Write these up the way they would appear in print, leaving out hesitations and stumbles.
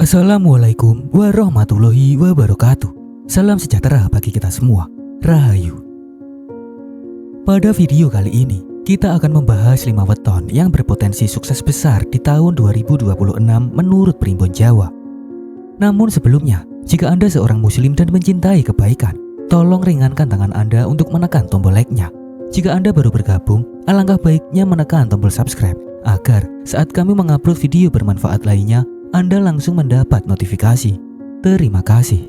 Assalamualaikum warahmatullahi wabarakatuh. Salam sejahtera bagi kita semua. Rahayu. Pada video kali ini, kita akan membahas 5 weton yang berpotensi sukses besar di tahun 2026 menurut Primbon Jawa. Namun sebelumnya, jika Anda seorang muslim dan mencintai kebaikan, tolong ringankan tangan Anda untuk menekan tombol like-nya. Jika Anda baru bergabung, alangkah baiknya menekan tombol subscribe agar saat kami mengupload video bermanfaat lainnya, Anda langsung mendapat notifikasi. Terima kasih.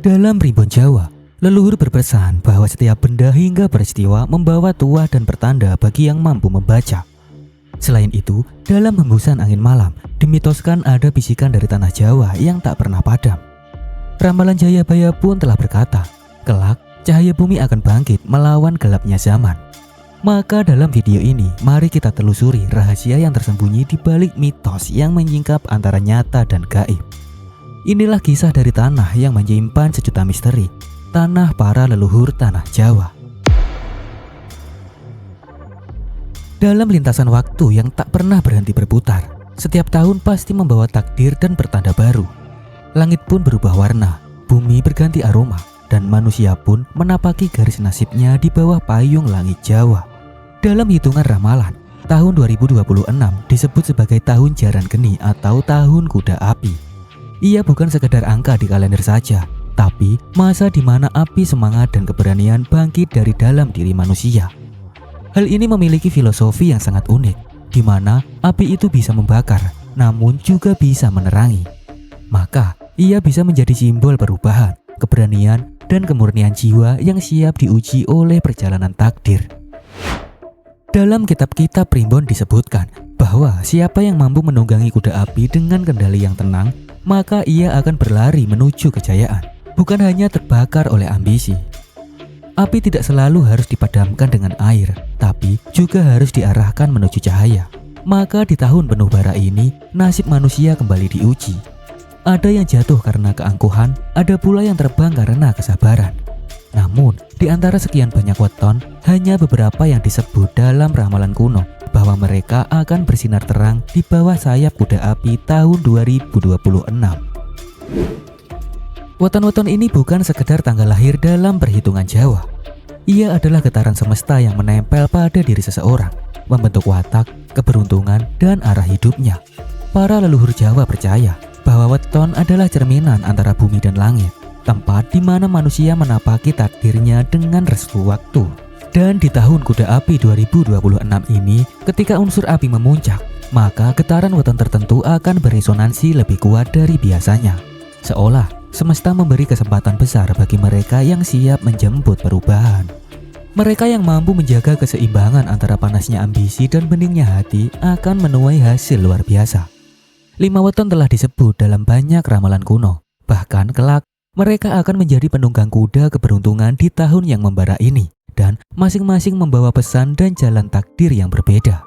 Dalam Primbon Jawa, leluhur berpesan bahwa setiap benda hingga peristiwa membawa tuah dan pertanda bagi yang mampu membaca. Selain itu, dalam hembusan angin malam, dimitoskan ada bisikan dari tanah Jawa yang tak pernah padam. Ramalan Jayabaya pun telah berkata, kelak cahaya bumi akan bangkit melawan gelapnya zaman. Maka dalam video ini, mari kita telusuri rahasia yang tersembunyi di balik mitos yang menyingkap antara nyata dan gaib. Inilah kisah dari tanah yang menyimpan sejuta misteri, tanah para leluhur tanah Jawa. Dalam lintasan waktu yang tak pernah berhenti berputar, setiap tahun pasti membawa takdir dan pertanda baru. Langit pun berubah warna, bumi berganti aroma, dan manusia pun menapaki garis nasibnya di bawah payung langit Jawa. Dalam hitungan ramalan, tahun 2026 disebut sebagai tahun Jaran Geni atau tahun kuda api. Ia bukan sekedar angka di kalender saja, tapi masa di mana api semangat dan keberanian bangkit dari dalam diri manusia. Hal ini memiliki filosofi yang sangat unik, di mana api itu bisa membakar, namun juga bisa menerangi. Maka, ia bisa menjadi simbol perubahan, keberanian, dan kemurnian jiwa yang siap diuji oleh perjalanan takdir. Dalam kitab-kitab Primbon disebutkan bahwa siapa yang mampu menunggangi kuda api dengan kendali yang tenang, maka ia akan berlari menuju kejayaan, bukan hanya terbakar oleh ambisi. Api tidak selalu harus dipadamkan dengan air, tapi juga harus diarahkan menuju cahaya. Maka di tahun penuh bara ini, nasib manusia kembali diuji. Ada yang jatuh karena keangkuhan, ada pula yang terbang karena kesabaran. Namun, di antara sekian banyak weton, hanya beberapa yang disebut dalam ramalan kuno bahwa mereka akan bersinar terang di bawah sayap kuda api tahun 2026. Weton-weton ini bukan sekedar tanggal lahir dalam perhitungan Jawa. Ia adalah getaran semesta yang menempel pada diri seseorang, membentuk watak, keberuntungan, dan arah hidupnya. Para leluhur Jawa percaya bahwa weton adalah cerminan antara bumi dan langit, tempat di mana manusia menapaki takdirnya dengan restu waktu. Dan di tahun kuda api 2026 ini, ketika unsur api memuncak, maka getaran weton tertentu akan beresonansi lebih kuat dari biasanya. Seolah semesta memberi kesempatan besar bagi mereka yang siap menjemput perubahan. Mereka yang mampu menjaga keseimbangan antara panasnya ambisi dan beningnya hati akan menuai hasil luar biasa. 5 weton telah disebut dalam banyak ramalan kuno. Bahkan kelak, mereka akan menjadi penunggang kuda keberuntungan di tahun yang membara ini. Dan masing-masing membawa pesan dan jalan takdir yang berbeda.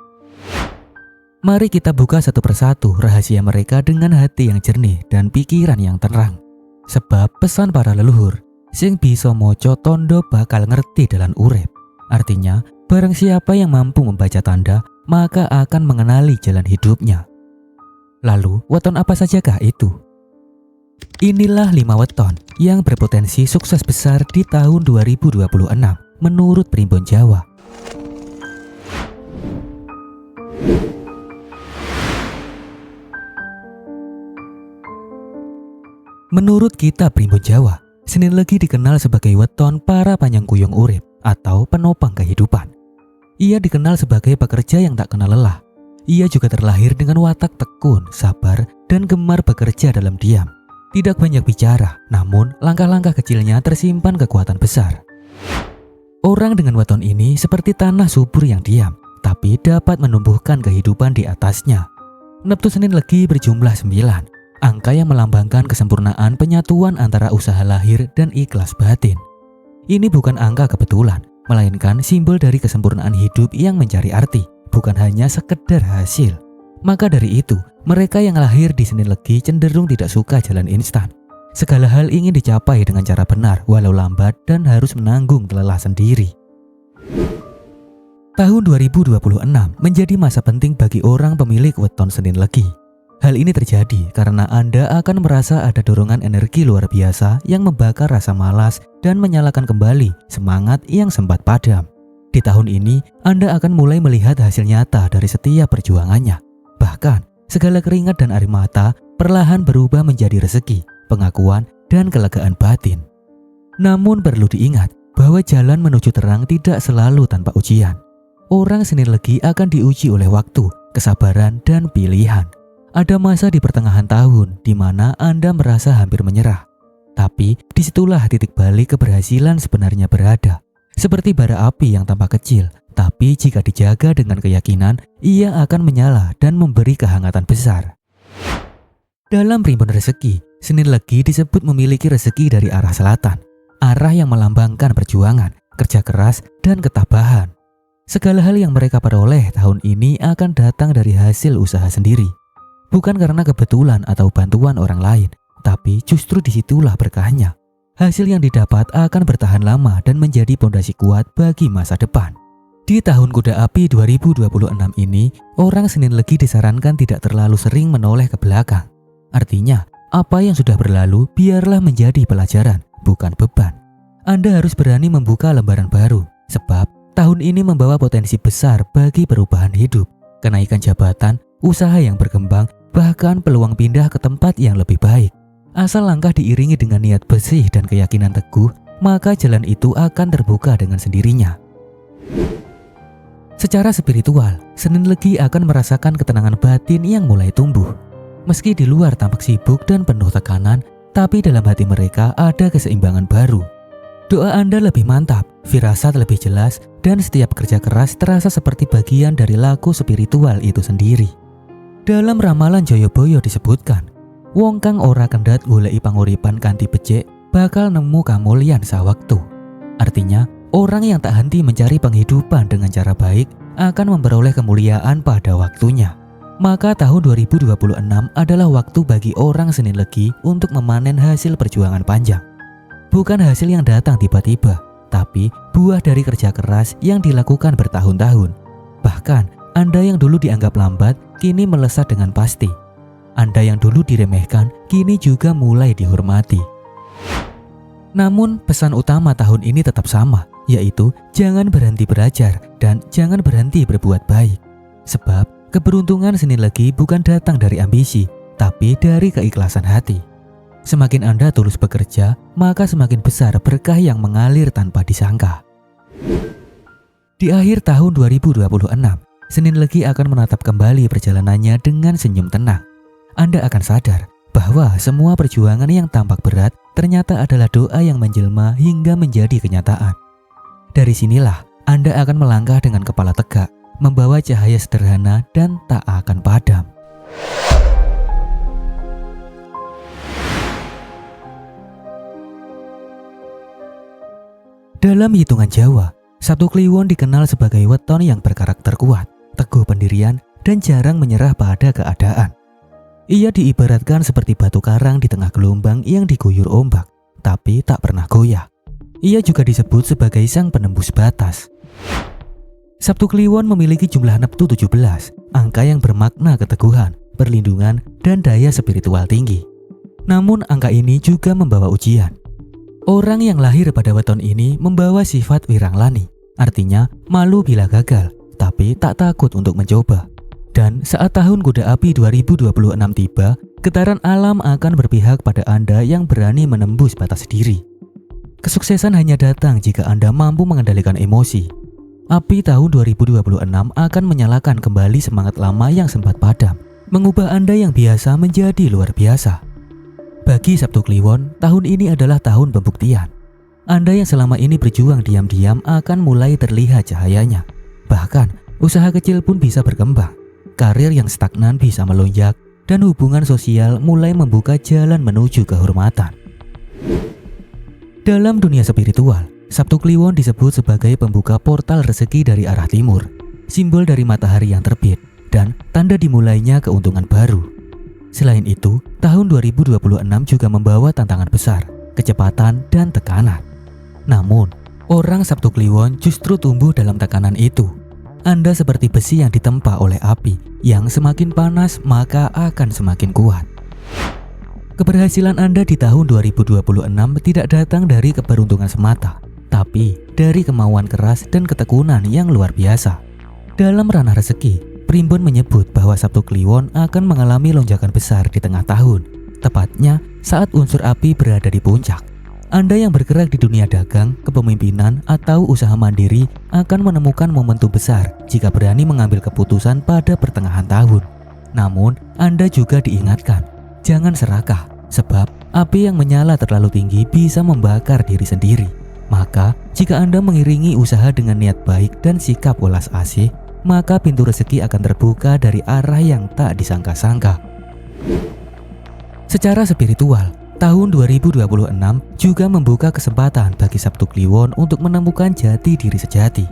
Mari kita buka satu persatu rahasia mereka dengan hati yang jernih dan pikiran yang tenang. Sebab pesan para leluhur, sing bisa moco tondo bakal ngerti dalan urip. Artinya, barang siapa yang mampu membaca tanda, maka akan mengenali jalan hidupnya. Lalu, weton apa sajakah itu? Inilah 5 weton yang berpotensi sukses besar di tahun 2026 menurut Primbon Jawa. Menurut kitab Primbon Jawa, Senin Legi dikenal sebagai weton para panyengkuyung urip atau penopang kehidupan. Ia dikenal sebagai pekerja yang tak kenal lelah. Ia juga terlahir dengan watak tekun, sabar, dan gemar bekerja dalam diam. Tidak banyak bicara, namun langkah-langkah kecilnya tersimpan kekuatan besar. Orang dengan weton ini seperti tanah subur yang diam, tapi dapat menumbuhkan kehidupan di atasnya. Neptu Senin Legi berjumlah 9, angka yang melambangkan kesempurnaan penyatuan antara usaha lahir dan ikhlas batin. Ini bukan angka kebetulan, melainkan simbol dari kesempurnaan hidup yang mencari arti, bukan hanya sekedar hasil. Maka dari itu, mereka yang lahir di Senin Legi cenderung tidak suka jalan instan. Segala hal ingin dicapai dengan cara benar walau lambat dan harus menanggung lelah sendiri. Tahun 2026 menjadi masa penting bagi orang pemilik weton Senin Legi. Hal ini terjadi karena Anda akan merasa ada dorongan energi luar biasa yang membakar rasa malas dan menyalakan kembali semangat yang sempat padam. Di tahun ini, Anda akan mulai melihat hasil nyata dari setiap perjuangannya. Bahkan, segala keringat dan air mata perlahan berubah menjadi rezeki, pengakuan, dan kelegaan batin. Namun perlu diingat bahwa jalan menuju terang tidak selalu tanpa ujian. Orang Senin Legi akan diuji oleh waktu, kesabaran, dan pilihan. Ada masa di pertengahan tahun di mana Anda merasa hampir menyerah. Tapi disitulah titik balik keberhasilan sebenarnya berada. Seperti bara api yang tampak kecil, tapi jika dijaga dengan keyakinan, ia akan menyala dan memberi kehangatan besar. Dalam primbon rezeki, Senin Legi disebut memiliki rezeki dari arah selatan, arah yang melambangkan perjuangan, kerja keras, dan ketabahan. Segala hal yang mereka peroleh tahun ini akan datang dari hasil usaha sendiri. Bukan karena kebetulan atau bantuan orang lain, tapi justru disitulah berkahnya. Hasil yang didapat akan bertahan lama dan menjadi pondasi kuat bagi masa depan. Di tahun Kuda Api 2026 ini, orang Senin Legi disarankan tidak terlalu sering menoleh ke belakang. Artinya, apa yang sudah berlalu biarlah menjadi pelajaran, bukan beban. Anda harus berani membuka lembaran baru, sebab tahun ini membawa potensi besar bagi perubahan hidup, kenaikan jabatan, usaha yang berkembang, bahkan peluang pindah ke tempat yang lebih baik. Asal langkah diiringi dengan niat bersih dan keyakinan teguh, maka jalan itu akan terbuka dengan sendirinya. Secara spiritual, Senin Legi akan merasakan ketenangan batin yang mulai tumbuh. Meski di luar tampak sibuk dan penuh tekanan, tapi dalam hati mereka ada keseimbangan baru. Doa Anda lebih mantap, firasat lebih jelas, dan setiap kerja keras terasa seperti bagian dari laku spiritual itu sendiri. Dalam ramalan Joyoboyo disebutkan, wong kang ora kendhat goleki panguripan kanthi becik bakal nemu kamulyan sawektu. Artinya, orang yang tak henti mencari penghidupan dengan cara baik akan memperoleh kemuliaan pada waktunya. Maka tahun 2026 adalah waktu bagi orang Senin Legi untuk memanen hasil perjuangan panjang. Bukan hasil yang datang tiba-tiba, tapi buah dari kerja keras yang dilakukan bertahun-tahun. Bahkan, Anda yang dulu dianggap lambat, kini melesat dengan pasti. Anda yang dulu diremehkan, kini juga mulai dihormati. Namun, pesan utama tahun ini tetap sama, yaitu jangan berhenti belajar dan jangan berhenti berbuat baik. Sebab, keberuntungan Senin Legi bukan datang dari ambisi, tapi dari keikhlasan hati. Semakin Anda tulus bekerja, maka semakin besar berkah yang mengalir tanpa disangka. Di akhir tahun 2026, Senin Legi akan menatap kembali perjalanannya dengan senyum tenang. Anda akan sadar bahwa semua perjuangan yang tampak berat ternyata adalah doa yang menjelma hingga menjadi kenyataan. Dari sinilah Anda akan melangkah dengan kepala tegak, membawa cahaya sederhana dan tak akan padam. Dalam hitungan Jawa, Sabtu Kliwon dikenal sebagai weton yang berkarakter kuat, teguh pendirian, dan jarang menyerah pada keadaan. Ia diibaratkan seperti batu karang di tengah gelombang yang diguyur ombak, tapi tak pernah goyah. Ia juga disebut sebagai sang penembus batas. Sabtu Kliwon memiliki jumlah neptu 17, angka yang bermakna keteguhan, perlindungan, dan daya spiritual tinggi. Namun angka ini juga membawa ujian. Orang yang lahir pada weton ini membawa sifat wiranglani, artinya malu bila gagal, tapi tak takut untuk mencoba. Dan saat tahun Kuda Api 2026 tiba, getaran alam akan berpihak pada Anda yang berani menembus batas diri. Kesuksesan hanya datang jika Anda mampu mengendalikan emosi. Api tahun 2026 akan menyalakan kembali semangat lama yang sempat padam, mengubah Anda yang biasa menjadi luar biasa. Bagi Sabtu Kliwon, tahun ini adalah tahun pembuktian. Anda yang selama ini berjuang diam-diam akan mulai terlihat cahayanya. Bahkan, usaha kecil pun bisa berkembang. Karir yang stagnan bisa melonjak, dan hubungan sosial mulai membuka jalan menuju kehormatan. Dalam dunia spiritual, Sabtu Kliwon disebut sebagai pembuka portal rezeki dari arah timur, simbol dari matahari yang terbit, dan tanda dimulainya keuntungan baru. Selain itu, tahun 2026 juga membawa tantangan besar, kecepatan dan tekanan. Namun, orang Sabtu Kliwon justru tumbuh dalam tekanan itu. Anda seperti besi yang ditempa oleh api, yang semakin panas maka akan semakin kuat. Keberhasilan Anda di tahun 2026 tidak datang dari keberuntungan semata, tapi dari kemauan keras dan ketekunan yang luar biasa. Dalam ranah rezeki, Primbon menyebut bahwa Sabtu Kliwon akan mengalami lonjakan besar di tengah tahun, tepatnya saat unsur api berada di puncak. Anda yang bergerak di dunia dagang, kepemimpinan, atau usaha mandiri akan menemukan momentum besar jika berani mengambil keputusan pada pertengahan tahun. Namun, Anda juga diingatkan, jangan serakah, sebab api yang menyala terlalu tinggi bisa membakar diri sendiri. Maka, jika Anda mengiringi usaha dengan niat baik dan sikap welas asih, maka pintu rezeki akan terbuka dari arah yang tak disangka-sangka. Secara spiritual, tahun 2026 juga membuka kesempatan bagi Sabtu Kliwon untuk menemukan jati diri sejati.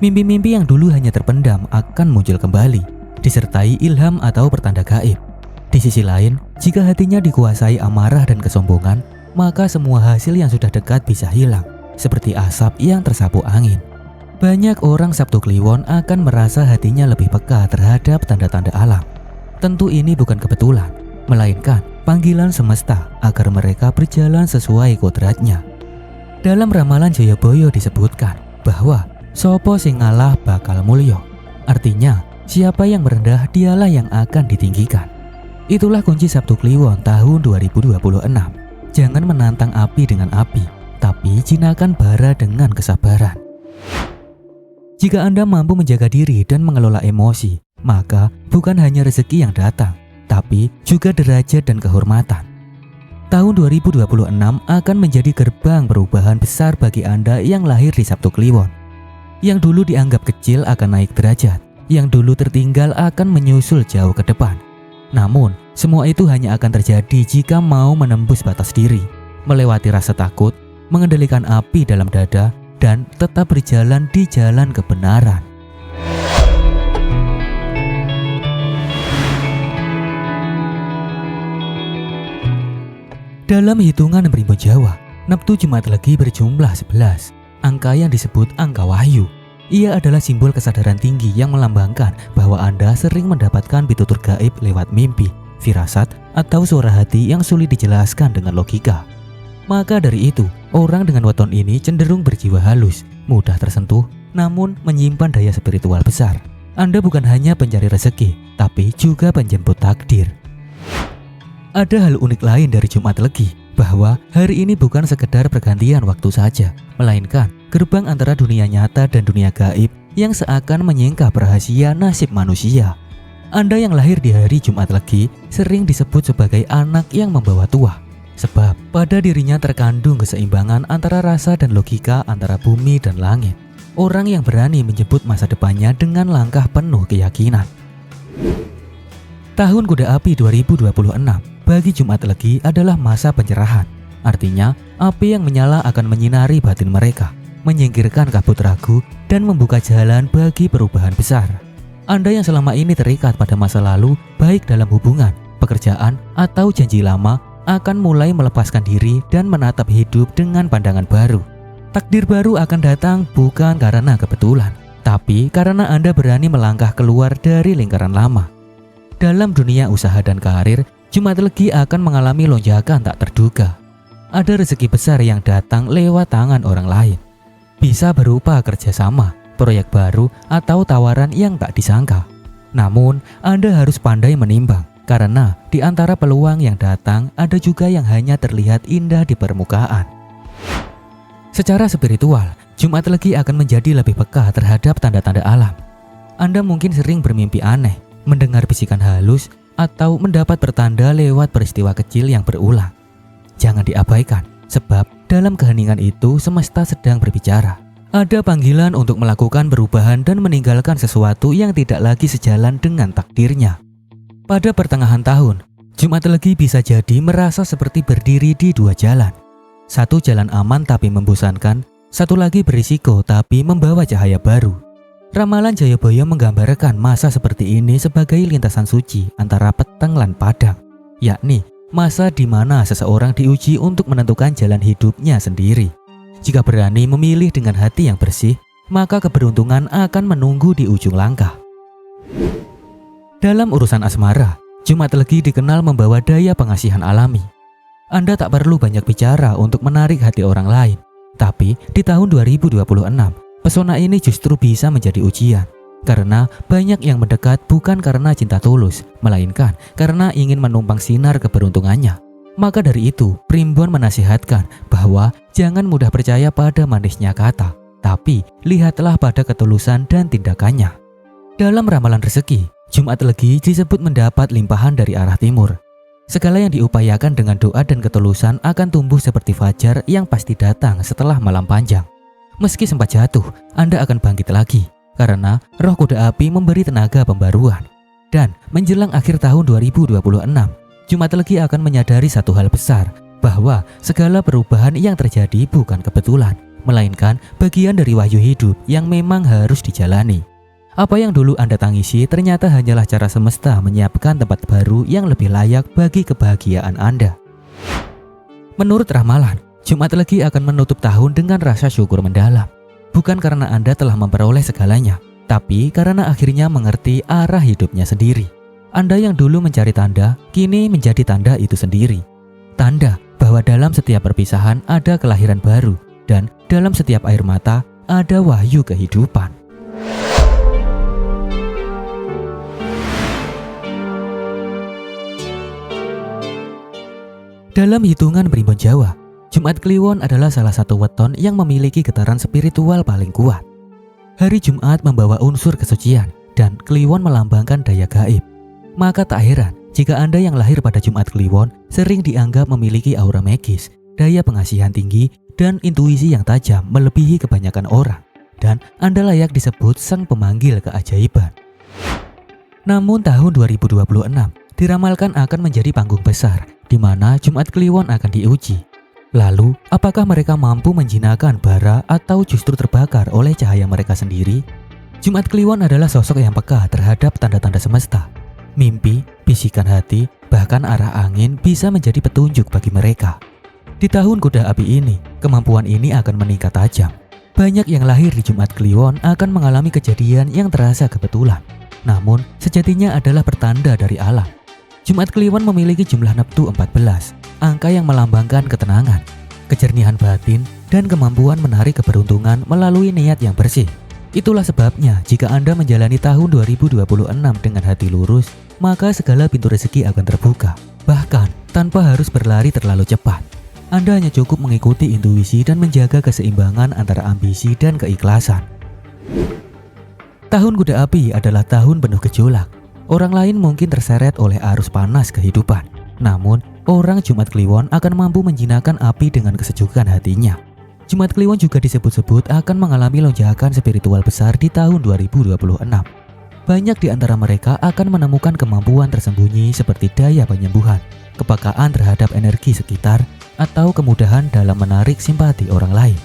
Mimpi-mimpi yang dulu hanya terpendam akan muncul kembali, disertai ilham atau pertanda gaib. Di sisi lain, jika hatinya dikuasai amarah dan kesombongan, maka semua hasil yang sudah dekat bisa hilang, seperti asap yang tersapu angin. Banyak orang Sabtu Kliwon akan merasa hatinya lebih peka terhadap tanda-tanda alam. Tentu ini bukan kebetulan, melainkan panggilan semesta agar mereka berjalan sesuai kodratnya. Dalam ramalan Jayabaya disebutkan bahwa sopo sing ngalah bakal mulya. Artinya, siapa yang merendah dialah yang akan ditinggikan. Itulah kunci Sabtu Kliwon tahun 2026. Jangan menantang api dengan api, tapi jinakan bara dengan kesabaran. Jika Anda mampu menjaga diri dan mengelola emosi, maka bukan hanya rezeki yang datang, tapi juga derajat dan kehormatan. Tahun 2026 akan menjadi gerbang perubahan besar bagi Anda yang lahir di Sabtu Kliwon. Yang dulu dianggap kecil akan naik derajat, yang dulu tertinggal akan menyusul jauh ke depan. Namun, semua itu hanya akan terjadi jika mau menembus batas diri, melewati rasa takut, mengendalikan api dalam dada, dan tetap berjalan di jalan kebenaran. Dalam hitungan Primbon Jawa, Neptu Jumat Legi berjumlah 11, angka yang disebut angka wahyu. Ia adalah simbol kesadaran tinggi yang melambangkan bahwa Anda sering mendapatkan pitutur gaib lewat mimpi, firasat, atau suara hati yang sulit dijelaskan dengan logika. Maka dari itu, orang dengan weton ini cenderung berjiwa halus, mudah tersentuh, namun menyimpan daya spiritual besar. Anda bukan hanya pencari rezeki, tapi juga penjemput takdir. Ada hal unik lain dari Jumat Legi, bahwa hari ini bukan sekedar pergantian waktu saja, melainkan gerbang antara dunia nyata dan dunia gaib yang seakan menyingkap rahasia nasib manusia. Anda yang lahir di hari Jumat Legi sering disebut sebagai anak yang membawa tuah. Sebab pada dirinya terkandung keseimbangan antara rasa dan logika antara bumi dan langit. Orang yang berani menyebut masa depannya dengan langkah penuh keyakinan. Tahun Kuda Api 2026 bagi Jumat Legi adalah masa pencerahan. Artinya, api yang menyala akan menyinari batin mereka, menyingkirkan kabut ragu, dan membuka jalan bagi perubahan besar. Anda yang selama ini terikat pada masa lalu, baik dalam hubungan, pekerjaan, atau janji lama, akan mulai melepaskan diri dan menatap hidup dengan pandangan baru. Takdir baru akan datang bukan karena kebetulan, tapi karena Anda berani melangkah keluar dari lingkaran lama. Dalam dunia usaha dan karir, Jumat Legi akan mengalami lonjakan tak terduga. Ada rezeki besar yang datang lewat tangan orang lain. Bisa berupa kerjasama, proyek baru, atau tawaran yang tak disangka. Namun, Anda harus pandai menimbang. Karena di antara peluang yang datang ada juga yang hanya terlihat indah di permukaan. Secara spiritual, Jumat Legi akan menjadi lebih peka terhadap tanda-tanda alam. Anda mungkin sering bermimpi aneh, mendengar bisikan halus, atau mendapat pertanda lewat peristiwa kecil yang berulang. Jangan diabaikan, sebab dalam keheningan itu semesta sedang berbicara. Ada panggilan untuk melakukan perubahan dan meninggalkan sesuatu yang tidak lagi sejalan dengan takdirnya. Pada pertengahan tahun, Jumat Legi bisa jadi merasa seperti berdiri di dua jalan. Satu jalan aman tapi membosankan, satu lagi berisiko tapi membawa cahaya baru. Ramalan Jayabaya menggambarkan masa seperti ini sebagai lintasan suci antara peteng lan padang. yakni masa di mana seseorang diuji untuk menentukan jalan hidupnya sendiri. Jika berani memilih dengan hati yang bersih, maka keberuntungan akan menunggu di ujung langkah. Dalam urusan asmara, Jumat Legi dikenal membawa daya pengasihan alami. Anda tak perlu banyak bicara untuk menarik hati orang lain. Tapi di tahun 2026, pesona ini justru bisa menjadi ujian. Karena banyak yang mendekat bukan karena cinta tulus, melainkan karena ingin menumpang sinar keberuntungannya. Maka dari itu, Primbon menasihatkan bahwa jangan mudah percaya pada manisnya kata, tapi lihatlah pada ketulusan dan tindakannya. Dalam ramalan rezeki, Jumat Legi disebut mendapat limpahan dari arah timur. Segala yang diupayakan dengan doa dan ketulusan akan tumbuh seperti fajar yang pasti datang setelah malam panjang. Meski sempat jatuh, Anda akan bangkit lagi, karena roh kuda api memberi tenaga pembaruan. Dan menjelang akhir tahun 2026, Jumat Legi akan menyadari satu hal besar, bahwa segala perubahan yang terjadi bukan kebetulan, melainkan bagian dari wahyu hidup yang memang harus dijalani. Apa yang dulu Anda tangisi ternyata hanyalah cara semesta menyiapkan tempat baru yang lebih layak bagi kebahagiaan Anda. Menurut ramalan, Jumat Legi akan menutup tahun dengan rasa syukur mendalam. Bukan karena Anda telah memperoleh segalanya, tapi karena akhirnya mengerti arah hidupnya sendiri. Anda yang dulu mencari tanda, kini menjadi tanda itu sendiri. Tanda bahwa dalam setiap perpisahan ada kelahiran baru, dan dalam setiap air mata ada wahyu kehidupan. Dalam hitungan Primbon Jawa, Jumat Kliwon adalah salah satu weton yang memiliki getaran spiritual paling kuat. Hari Jumat membawa unsur kesucian dan Kliwon melambangkan daya gaib. Maka tak heran jika Anda yang lahir pada Jumat Kliwon sering dianggap memiliki aura magis, daya pengasihan tinggi, dan intuisi yang tajam melebihi kebanyakan orang. Dan Anda layak disebut sang pemanggil keajaiban. Namun tahun 2026 diramalkan akan menjadi panggung besar di mana Jumat Kliwon akan diuji. Lalu, apakah mereka mampu menjinakkan bara atau justru terbakar oleh cahaya mereka sendiri? Jumat Kliwon adalah sosok yang peka terhadap tanda-tanda semesta. Mimpi, bisikan hati, bahkan arah angin bisa menjadi petunjuk bagi mereka. Di tahun kuda api ini, kemampuan ini akan meningkat tajam. Banyak yang lahir di Jumat Kliwon akan mengalami kejadian yang terasa kebetulan, namun sejatinya adalah pertanda dari alam. Jumat Kliwon memiliki jumlah neptu 14, angka yang melambangkan ketenangan, kejernihan batin, dan kemampuan menarik keberuntungan melalui niat yang bersih. Itulah sebabnya jika Anda menjalani tahun 2026 dengan hati lurus, maka segala pintu rezeki akan terbuka, bahkan tanpa harus berlari terlalu cepat. Anda hanya cukup mengikuti intuisi dan menjaga keseimbangan antara ambisi dan keikhlasan. Tahun kuda api adalah tahun penuh gejolak. Orang lain mungkin terseret oleh arus panas kehidupan. Namun, orang Jumat Kliwon akan mampu menjinakkan api dengan kesejukan hatinya. Jumat Kliwon juga disebut-sebut akan mengalami lonjakan spiritual besar di tahun 2026. Banyak di antara mereka akan menemukan kemampuan tersembunyi seperti daya penyembuhan, kepekaan terhadap energi sekitar, atau kemudahan dalam menarik simpati orang lain.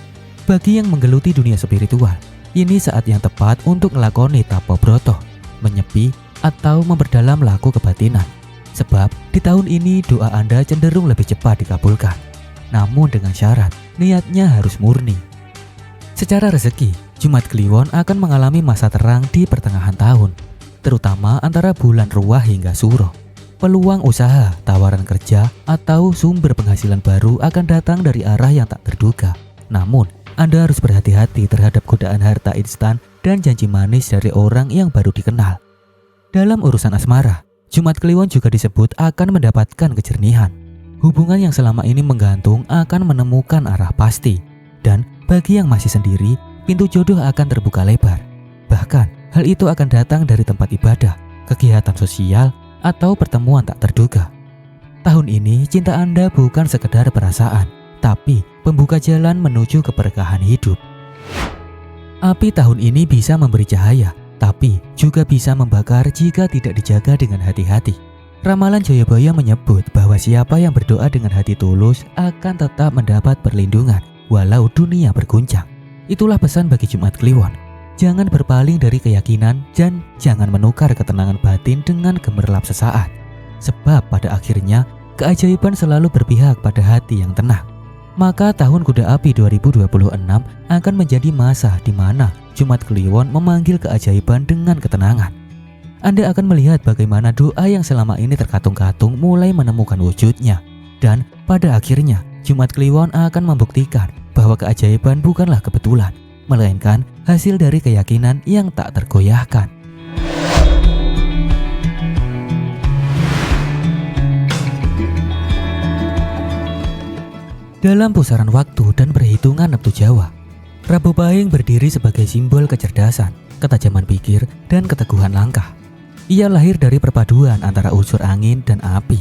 Bagi yang menggeluti dunia spiritual, ini saat yang tepat untuk melakoni tapo broto, menyepi, atau memperdalam laku kebatinan. Sebab di tahun ini doa Anda cenderung lebih cepat dikabulkan. Namun dengan syarat, niatnya harus murni. Secara rezeki, Jumat Kliwon akan mengalami masa terang di pertengahan tahun, terutama antara bulan Ruah hingga Suro. Peluang usaha, tawaran kerja, atau sumber penghasilan baru akan datang dari arah yang tak terduga. Namun, Anda harus berhati-hati terhadap godaan harta instan dan janji manis dari orang yang baru dikenal. Dalam urusan asmara, Jumat Kliwon juga disebut akan mendapatkan kejernihan. Hubungan yang selama ini menggantung akan menemukan arah pasti. Dan bagi yang masih sendiri, pintu jodoh akan terbuka lebar. Bahkan, hal itu akan datang dari tempat ibadah, kegiatan sosial, atau pertemuan tak terduga. Tahun ini, cinta Anda bukan sekedar perasaan, tapi pembuka jalan menuju keberkahan hidup. Api tahun ini bisa memberi cahaya, tapi juga bisa membakar jika tidak dijaga dengan hati-hati. Ramalan Jayabaya menyebut bahwa siapa yang berdoa dengan hati tulus akan tetap mendapat perlindungan walau dunia berguncang. Itulah pesan bagi Jumat Kliwon. Jangan berpaling dari keyakinan dan jangan menukar ketenangan batin dengan gemerlap sesaat. sebab pada akhirnya keajaiban selalu berpihak pada hati yang tenang. Maka tahun Kuda Api 2026 akan menjadi masa di mana Jumat Kliwon memanggil keajaiban dengan ketenangan. Anda akan melihat bagaimana doa yang selama ini terkatung-katung mulai menemukan wujudnya. Dan pada akhirnya Jumat Kliwon akan membuktikan bahwa keajaiban bukanlah kebetulan, melainkan hasil dari keyakinan yang tak tergoyahkan. Dalam pusaran waktu dan perhitungan Neptu Jawa, Rabu Pahing berdiri sebagai simbol kecerdasan, ketajaman pikir, dan keteguhan langkah. Ia lahir dari perpaduan antara unsur angin dan api,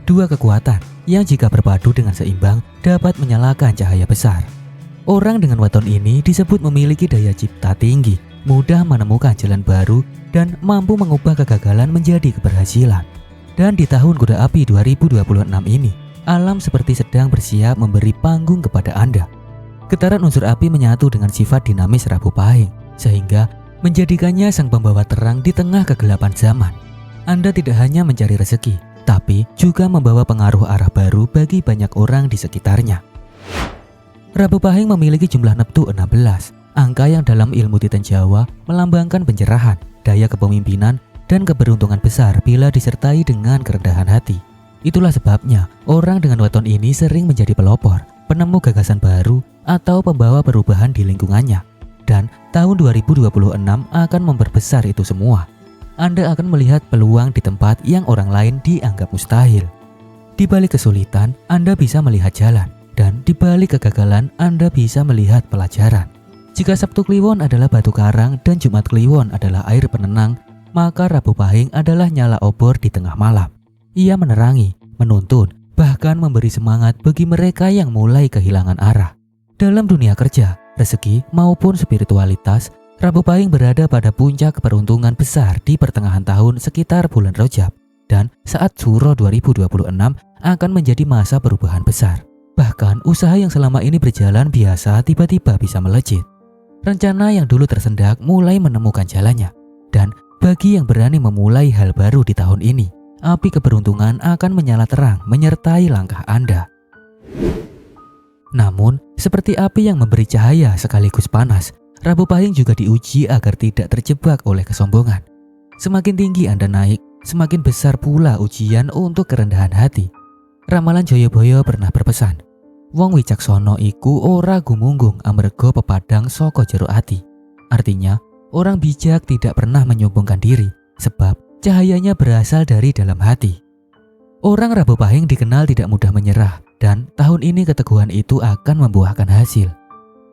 dua kekuatan yang jika berpadu dengan seimbang dapat menyalakan cahaya besar. Orang dengan weton ini disebut memiliki daya cipta tinggi, mudah menemukan jalan baru, dan mampu mengubah kegagalan menjadi keberhasilan. Dan di tahun Kuda Api 2026 ini, alam seperti sedang bersiap memberi panggung kepada Anda. Getaran unsur api menyatu dengan sifat dinamis Rabu Pahing, sehingga menjadikannya sang pembawa terang di tengah kegelapan zaman. Anda tidak hanya mencari rezeki, tapi juga membawa pengaruh arah baru bagi banyak orang di sekitarnya. Rabu Pahing memiliki jumlah Neptu 16, angka yang dalam ilmu Titan Jawa melambangkan pencerahan, daya kepemimpinan, dan keberuntungan besar bila disertai dengan kerendahan hati. Itulah sebabnya orang dengan weton ini sering menjadi pelopor, penemu gagasan baru, atau pembawa perubahan di lingkungannya. Dan tahun 2026 akan memperbesar itu semua. Anda akan melihat peluang di tempat yang orang lain dianggap mustahil. Di balik kesulitan, Anda bisa melihat jalan, dan di balik kegagalan, Anda bisa melihat pelajaran. Jika Sabtu Kliwon adalah batu karang dan Jumat Kliwon adalah air penenang, maka Rabu Pahing adalah nyala obor di tengah malam. Ia menerangi, menuntun, bahkan memberi semangat bagi mereka yang mulai kehilangan arah. Dalam dunia kerja, rezeki maupun spiritualitas, Rabu Pahing berada pada puncak keberuntungan besar di pertengahan tahun sekitar bulan Rajab. Dan saat Suro 2026 akan menjadi masa perubahan besar. Bahkan usaha yang selama ini berjalan biasa tiba-tiba bisa melejit. Rencana yang dulu tersendak mulai menemukan jalannya. Dan bagi yang berani memulai hal baru di tahun ini, api keberuntungan akan menyala terang menyertai langkah Anda. Namun, seperti api yang memberi cahaya sekaligus panas, Rabu Pahing juga diuji agar tidak terjebak oleh kesombongan. Semakin tinggi Anda naik, semakin besar pula ujian untuk kerendahan hati. Ramalan Joyoboyo pernah berpesan, "Wong wicaksono iku ora gumunggung amarga pepadang saka jero ati." Artinya, orang bijak tidak pernah menyombongkan diri, sebab cahayanya berasal dari dalam hati. Orang Rabu Pahing dikenal tidak mudah menyerah, dan tahun ini keteguhan itu akan membuahkan hasil.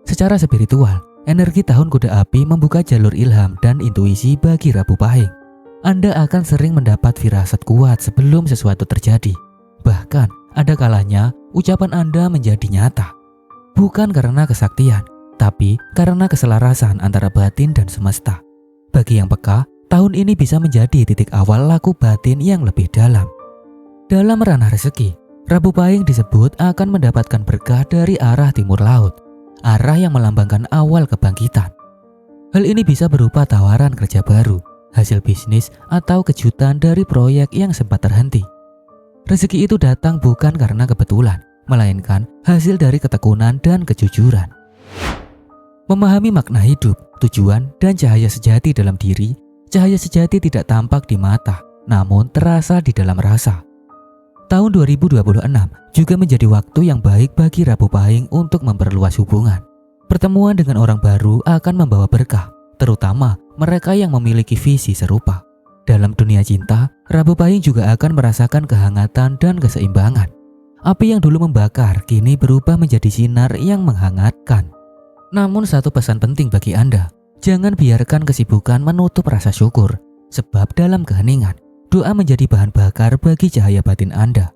Secara spiritual, energi tahun Kuda Api membuka jalur ilham dan intuisi bagi Rabu Pahing. Anda akan sering mendapat firasat kuat sebelum sesuatu terjadi. Bahkan, ada kalanya ucapan Anda menjadi nyata. Bukan karena kesaktian, tapi karena keselarasan antara batin dan semesta. Bagi yang peka, tahun ini bisa menjadi titik awal laku batin yang lebih dalam. Dalam ranah rezeki, Rabu Pahing disebut akan mendapatkan berkah dari arah timur laut, arah yang melambangkan awal kebangkitan. Hal ini bisa berupa tawaran kerja baru, hasil bisnis, atau kejutan dari proyek yang sempat terhenti. Rezeki itu datang bukan karena kebetulan, melainkan hasil dari ketekunan dan kejujuran. Memahami makna hidup, tujuan, dan cahaya sejati dalam diri. Cahaya sejati tidak tampak di mata, namun terasa di dalam rasa. Tahun 2026 juga menjadi waktu yang baik bagi Rabu Pahing untuk memperluas hubungan. Pertemuan dengan orang baru akan membawa berkah, terutama mereka yang memiliki visi serupa. Dalam dunia cinta, Rabu Pahing juga akan merasakan kehangatan dan keseimbangan. Api yang dulu membakar kini berubah menjadi sinar yang menghangatkan. Namun satu pesan penting bagi Anda, jangan biarkan kesibukan menutup rasa syukur, sebab dalam keheningan, doa menjadi bahan bakar bagi cahaya batin Anda.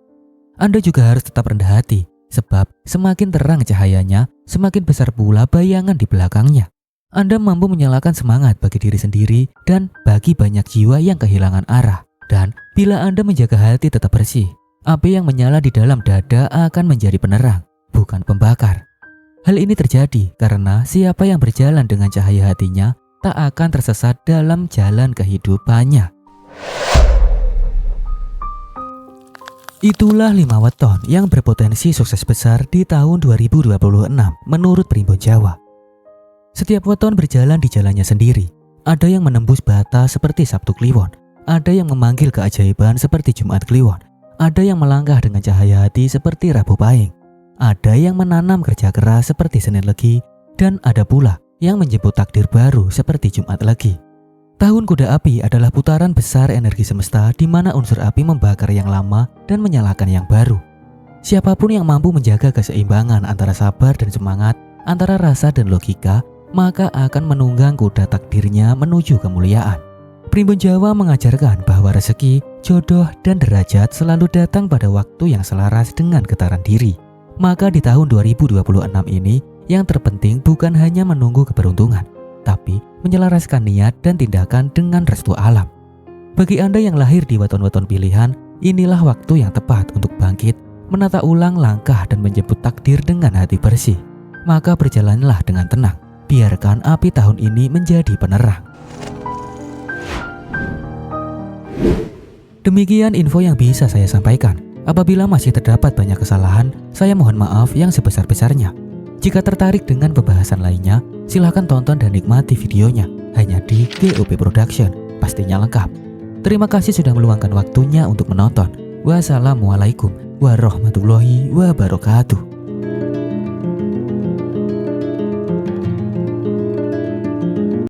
Anda juga harus tetap rendah hati, sebab semakin terang cahayanya, semakin besar pula bayangan di belakangnya. Anda mampu menyalakan semangat bagi diri sendiri dan bagi banyak jiwa yang kehilangan arah. Dan bila Anda menjaga hati tetap bersih, api yang menyala di dalam dada akan menjadi penerang, bukan pembakar. Hal ini terjadi karena siapa yang berjalan dengan cahaya hatinya tak akan tersesat dalam jalan kehidupannya. Itulah 5 weton yang berpotensi sukses besar di tahun 2026 menurut Primbon Jawa. Setiap weton berjalan di jalannya sendiri. Ada yang menembus bata seperti Sabtu Kliwon, ada yang memanggil keajaiban seperti Jumat Kliwon, ada yang melangkah dengan cahaya hati seperti Rabu Pahing, ada yang menanam kerja keras seperti Senin Legi, dan ada pula yang menjemput takdir baru seperti Jumat Legi. Tahun kuda api adalah putaran besar energi semesta di mana unsur api membakar yang lama dan menyalakan yang baru. Siapapun yang mampu menjaga keseimbangan antara sabar dan semangat, antara rasa dan logika, maka akan menunggang kuda takdirnya menuju kemuliaan. Primbon Jawa mengajarkan bahwa rezeki, jodoh, dan derajat selalu datang pada waktu yang selaras dengan getaran diri. Maka di tahun 2026 ini, yang terpenting bukan hanya menunggu keberuntungan, tapi menyelaraskan niat dan tindakan dengan restu alam. Bagi Anda yang lahir di weton-weton pilihan, inilah waktu yang tepat untuk bangkit, menata ulang langkah dan menjemput takdir dengan hati bersih. Maka berjalanlah dengan tenang, biarkan api tahun ini menjadi penerang. Demikian info yang bisa saya sampaikan. Apabila masih terdapat banyak kesalahan, saya mohon maaf yang sebesar-besarnya. Jika tertarik dengan pembahasan lainnya, silahkan tonton dan nikmati videonya hanya di GOP Production, pastinya lengkap. Terima kasih sudah meluangkan waktunya untuk menonton. Wassalamualaikum warahmatullahi wabarakatuh.